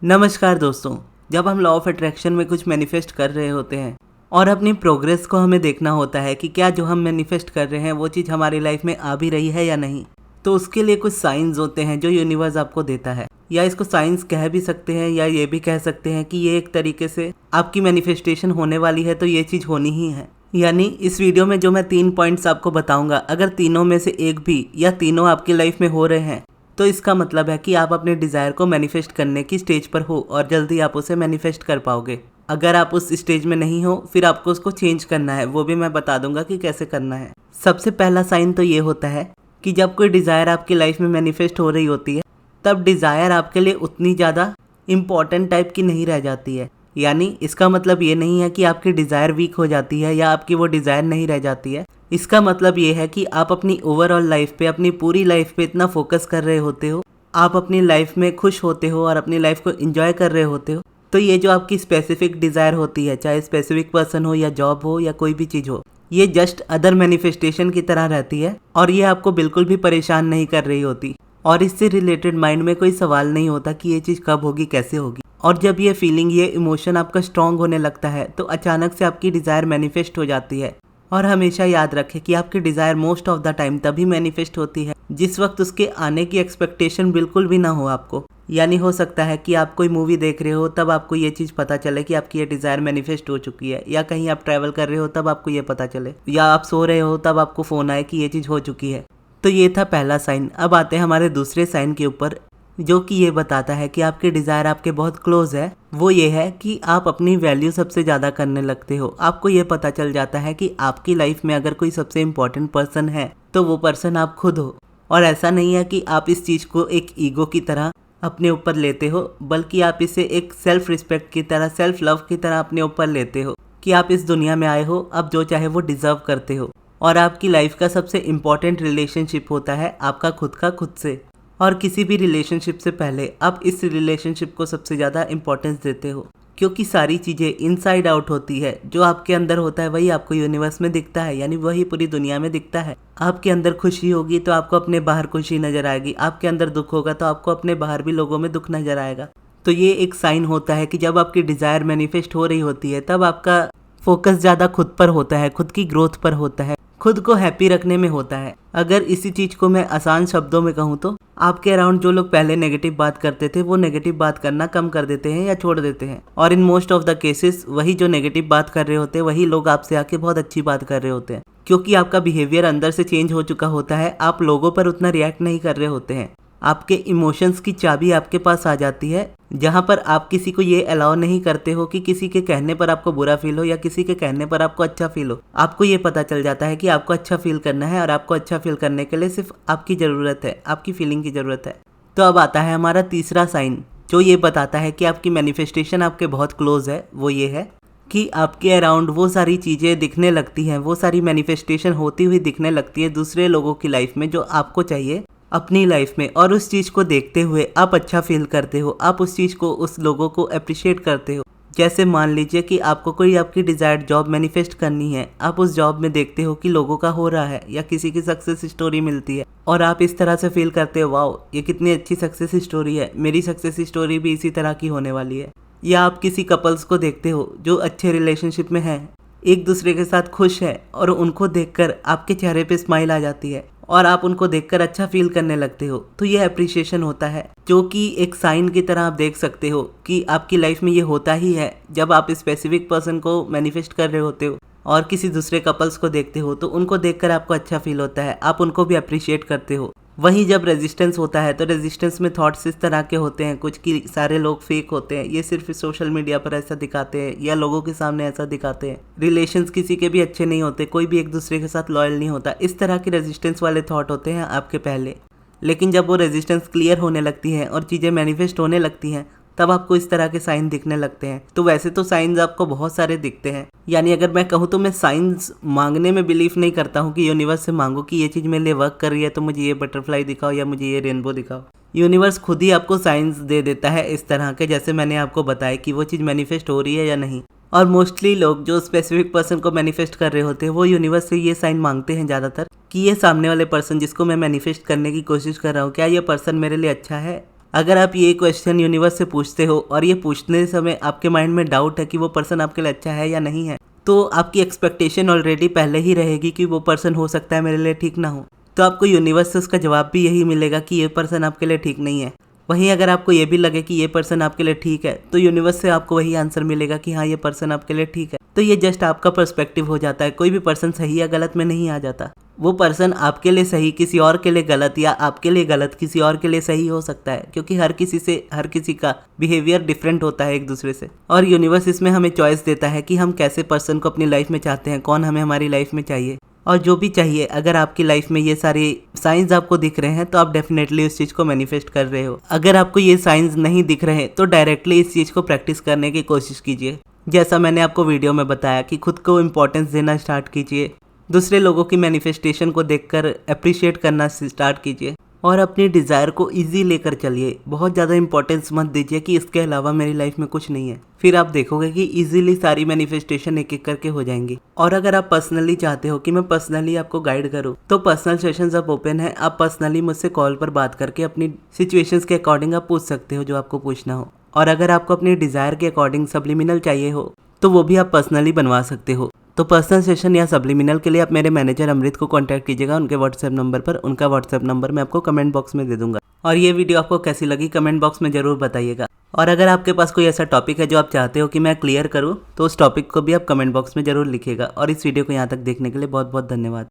नमस्कार दोस्तों। जब हम लॉ ऑफ अट्रैक्शन में कुछ मैनिफेस्ट कर रहे होते हैं और अपनी प्रोग्रेस को हमें देखना होता है कि क्या जो हम मैनिफेस्ट कर रहे हैं वो चीज़ हमारी लाइफ में आ भी रही है या नहीं, तो उसके लिए कुछ साइंस होते हैं जो यूनिवर्स आपको देता है। या इसको साइंस कह भी सकते हैं या ये भी कह सकते हैं कि ये एक तरीके से आपकी मैनिफेस्टेशन होने वाली है तो ये चीज़ होनी ही है। यानी इस वीडियो में जो मैं 3 पॉइंट्स आपको बताऊंगा, अगर तीनों में से एक भी या तीनों आपकी लाइफ में हो रहे हैं तो इसका मतलब है कि आप अपने डिज़ायर को मैनिफेस्ट करने की स्टेज पर हो और जल्दी आप उसे मैनिफेस्ट कर पाओगे। अगर आप उस स्टेज में नहीं हो फिर आपको उसको चेंज करना है, वो भी मैं बता दूंगा कि कैसे करना है। सबसे पहला साइन तो ये होता है कि जब कोई डिज़ायर आपकी लाइफ में मैनिफेस्ट हो रही होती है तब डिज़ायर आपके लिए उतनी ज़्यादा इम्पॉर्टेंट टाइप की नहीं रह जाती है। यानी इसका मतलब ये नहीं है कि आपकी डिज़ायर वीक हो जाती है या आपकी वो डिज़ायर नहीं रह जाती है। इसका मतलब ये है कि आप अपनी ओवरऑल लाइफ पे, अपनी पूरी लाइफ पे इतना फोकस कर रहे होते हो, आप अपनी लाइफ में खुश होते हो और अपनी लाइफ को एंजॉय कर रहे होते हो। तो ये जो आपकी स्पेसिफिक डिज़ायर होती है, चाहे स्पेसिफिक पर्सन हो या जॉब हो या कोई भी चीज़ हो, ये जस्ट अदर मैनिफेस्टेशन की तरह रहती है और ये आपको बिल्कुल भी परेशान नहीं कर रही होती। और इससे रिलेटेड माइंड में कोई सवाल नहीं होता कि ये चीज़ कब होगी, कैसे होगी। और जब ये फीलिंग, ये इमोशन आपका स्ट्रांग होने लगता है तो अचानक से आपकी डिज़ायर मैनिफेस्ट हो जाती है। और हमेशा याद रखें कि आपकी desire most of the time तभी मैनिफेस्ट होती है जिस वक्त उसके आने की एक्सपेक्टेशन बिल्कुल भी ना हो आपको। यानी हो सकता है कि आप कोई मूवी देख रहे हो तब आपको ये चीज़ पता चले कि आपकी ये डिज़ायर मैनिफेस्ट हो चुकी है, या कहीं आप ट्रैवल कर रहे हो तब आपको ये पता चले, या आप सो रहे हो तब आपको फ़ोन आए कि ये चीज़ हो चुकी है। तो ये था पहला साइन। अब आते हैं हमारे दूसरे साइन के ऊपर, जो कि ये बताता है कि आपके डिज़ायर आपके बहुत क्लोज है। वो ये है कि आप अपनी वैल्यू सबसे ज़्यादा करने लगते हो। आपको ये पता चल जाता है कि आपकी लाइफ में अगर कोई सबसे इम्पोर्टेंट पर्सन है तो वो पर्सन आप खुद हो। और ऐसा नहीं है कि आप इस चीज़ को एक ईगो की तरह अपने ऊपर लेते हो, बल्कि आप इसे एक सेल्फ रिस्पेक्ट की तरह, सेल्फ लव की तरह अपने ऊपर लेते हो कि आप इस दुनिया में आए हो, अब जो चाहे वो डिज़र्व करते हो। और आपकी लाइफ का सबसे इम्पॉर्टेंट रिलेशनशिप होता है आपका खुद का खुद से। और किसी भी रिलेशनशिप से पहले आप इस रिलेशनशिप को सबसे ज़्यादा इम्पोर्टेंस देते हो, क्योंकि सारी चीज़ें इनसाइड आउट होती है। जो आपके अंदर होता है वही आपको यूनिवर्स में दिखता है, यानी वही पूरी दुनिया में दिखता है। आपके अंदर खुशी होगी तो आपको अपने बाहर खुशी नज़र आएगी, आपके अंदर दुख होगा तो आपको अपने बाहर भी लोगों में दुख नज़र आएगा। तो ये एक साइन होता है कि जब आपकी डिज़ायर मैनिफेस्ट हो रही होती है तब आपका फोकस ज़्यादा खुद पर होता है, खुद की ग्रोथ पर होता है, खुद को हैप्पी रखने में होता है। अगर इसी चीज़ को मैं आसान शब्दों में कहूँ तो आपके अराउंड जो लोग पहले नेगेटिव बात करते थे वो नेगेटिव बात करना कम कर देते हैं या छोड़ देते हैं। और in most of the cases वही जो नेगेटिव बात कर रहे होते हैं वही लोग आपसे आके बहुत अच्छी बात कर रहे होते हैं, क्योंकि आपका बिहेवियर अंदर से चेंज हो चुका होता है। आप लोगों पर उतना रिएक्ट नहीं कर रहे होते हैं। आपके इमोशंस की चाबी आपके पास आ जाती है, जहाँ पर आप किसी को ये अलाउ नहीं करते हो कि किसी के कहने पर आपको बुरा फील हो या किसी के कहने पर आपको अच्छा फील हो। आपको ये पता चल जाता है कि आपको अच्छा फील करना है और आपको अच्छा फील करने के लिए सिर्फ आपकी ज़रूरत है, आपकी फीलिंग की ज़रूरत है। तो अब आता है हमारा तीसरा साइन, जो ये बताता है कि आपकी मैनिफेस्टेशन आपके बहुत क्लोज है। वो ये है कि आपके अराउंड वो सारी चीज़ें दिखने लगती हैं, वो सारी मैनिफेस्टेशन होती हुई दिखने लगती है दूसरे लोगों की लाइफ में जो आपको चाहिए अपनी लाइफ में। और उस चीज़ को देखते हुए आप अच्छा फील करते हो, आप उस चीज़ को, उस लोगों को अप्रिशिएट करते हो। जैसे मान लीजिए कि आपको कोई आपकी डिज़ायर्ड जॉब मैनिफेस्ट करनी है, आप उस जॉब में देखते हो कि लोगों का हो रहा है या किसी की सक्सेस स्टोरी मिलती है और आप इस तरह से फील करते हो, वाओ ये कितनी अच्छी सक्सेस स्टोरी है, मेरी सक्सेस स्टोरी भी इसी तरह की होने वाली है। या आप किसी कपल्स को देखते हो जो अच्छे रिलेशनशिप में हैं, एक दूसरे के साथ खुश है और उनको देखकर आपके चेहरे पे स्माइल आ जाती है और आप उनको देखकर अच्छा फील करने लगते हो। तो ये अप्रिशिएशन होता है, जो कि एक साइन की तरह आप देख सकते हो कि आपकी लाइफ में ये होता ही है। जब आप स्पेसिफिक पर्सन को मैनिफेस्ट कर रहे होते हो और किसी दूसरे कपल्स को देखते हो तो उनको देखकर आपको अच्छा फील होता है, आप उनको भी अप्रिशिएट करते हो। वहीं जब रेजिस्टेंस होता है तो रेजिस्टेंस में थॉट्स इस तरह के होते हैं, कुछ कि सारे लोग फेक होते हैं, ये सिर्फ सोशल मीडिया पर ऐसा दिखाते हैं या लोगों के सामने ऐसा दिखाते हैं, रिलेशंस किसी के भी अच्छे नहीं होते, कोई भी एक दूसरे के साथ लॉयल नहीं होता। इस तरह के रेजिस्टेंस वाले थॉट होते हैं आपके पहले। लेकिन जब वो रेजिस्टेंस क्लियर होने लगती है और चीज़ें मैनिफेस्ट होने लगती हैं तब आपको इस तरह के साइन दिखने लगते हैं। तो वैसे तो साइंस आपको बहुत सारे दिखते हैं, यानी अगर मैं कहूँ तो मैं साइंस मांगने में बिलीव नहीं करता हूँ कि यूनिवर्स से मांगो कि ये चीज़ मेरे लिए वर्क कर रही है तो मुझे ये बटरफ्लाई दिखाओ या मुझे ये रेनबो दिखाओ। यूनिवर्स खुद ही आपको साइंस दे देता है इस तरह के, जैसे मैंने आपको बताया कि वो चीज़ मैनिफेस्ट हो रही है या नहीं। और मोस्टली लोग जो स्पेसिफिक पर्सन को मैनिफेस्ट कर रहे होते हैं वो यूनिवर्स से ये साइन मांगते हैं ज़्यादातर कि ये सामने वाले पर्सन जिसको मैं मैनिफेस्ट करने की कोशिश कर रहा हूँ, क्या ये पर्सन मेरे लिए अच्छा है, अगर आप ये क्वेश्चन यूनिवर्स से पूछते हो और ये पूछने समय आपके माइंड में डाउट है कि वो पर्सन आपके लिए अच्छा है या नहीं है, तो आपकी एक्सपेक्टेशन ऑलरेडी पहले ही रहेगी कि वो पर्सन हो सकता है मेरे लिए ठीक ना हो। तो आपको यूनिवर्स से उसका जवाब भी यही मिलेगा कि ये पर्सन आपके लिए ठीक नहीं है। वहीं अगर आपको ये भी लगे कि ये पर्सन आपके लिए ठीक है, तो यूनिवर्स से आपको वही आंसर मिलेगा कि हाँ ये पर्सन आपके लिए ठीक है। तो ये जस्ट आपका पर्सपेक्टिव हो जाता है। कोई भी पर्सन सही या गलत में नहीं आ जाता। वो पर्सन आपके लिए सही किसी और के लिए गलत, या आपके लिए गलत किसी और के लिए सही हो सकता है, क्योंकि हर किसी का बिहेवियर डिफरेंट होता है एक दूसरे से। और यूनिवर्स इसमें हमें चॉइस देता है कि हम कैसे पर्सन को अपनी लाइफ में चाहते हैं, कौन हमें हमारी लाइफ में चाहिए। और जो भी चाहिए, अगर आपकी लाइफ में ये सारे साइंस आपको दिख रहे हैं तो आप डेफिनेटली उस चीज़ को मैनिफेस्ट कर रहे हो। अगर आपको ये साइंस नहीं दिख रहे हैं तो डायरेक्टली इस चीज़ को प्रैक्टिस करने की कोशिश कीजिए। जैसा मैंने आपको वीडियो में बताया कि खुद को इम्पोर्टेंस देना स्टार्ट कीजिए, दूसरे लोगों की मैनिफेस्टेशन को देखकर अप्रिशिएट करना स्टार्ट कीजिए, और अपनी डिज़ायर को इजी लेकर चलिए। बहुत ज़्यादा इंपॉर्टेंस मत दीजिए कि इसके अलावा मेरी लाइफ में कुछ नहीं है। फिर आप देखोगे कि इजीली सारी मैनिफेस्टेशन एक एक करके हो जाएंगी। और अगर आप पर्सनली चाहते हो कि मैं पर्सनली आपको गाइड करूं, तो पर्सनल सेशंस अब ओपन है। आप पर्सनली मुझसे कॉल पर बात करके अपनी सिचुएशंस के अकॉर्डिंग आप पूछ सकते हो जो आपको पूछना हो। और अगर आपको अपनी डिज़ायर के अकॉर्डिंग सब्लिमिनल चाहिए हो तो वो भी आप पर्सनली बनवा सकते हो। तो पर्सनल सेशन या सब्लिमिनल के लिए आप मेरे मैनेजर अमृत को कांटेक्ट कीजिएगा उनके व्हाट्सएप नंबर पर। उनका व्हाट्सएप नंबर मैं आपको कमेंट बॉक्स में दे दूंगा। और ये वीडियो आपको कैसी लगी कमेंट बॉक्स में ज़रूर बताइएगा। और अगर आपके पास कोई ऐसा टॉपिक है जो आप चाहते हो कि मैं क्लियर करूँ, तो उस टॉपिक को भी आप कमेंट बॉक्स में ज़रूर लिखिएगा। और इस वीडियो को यहाँ तक देखने के लिए बहुत बहुत धन्यवाद।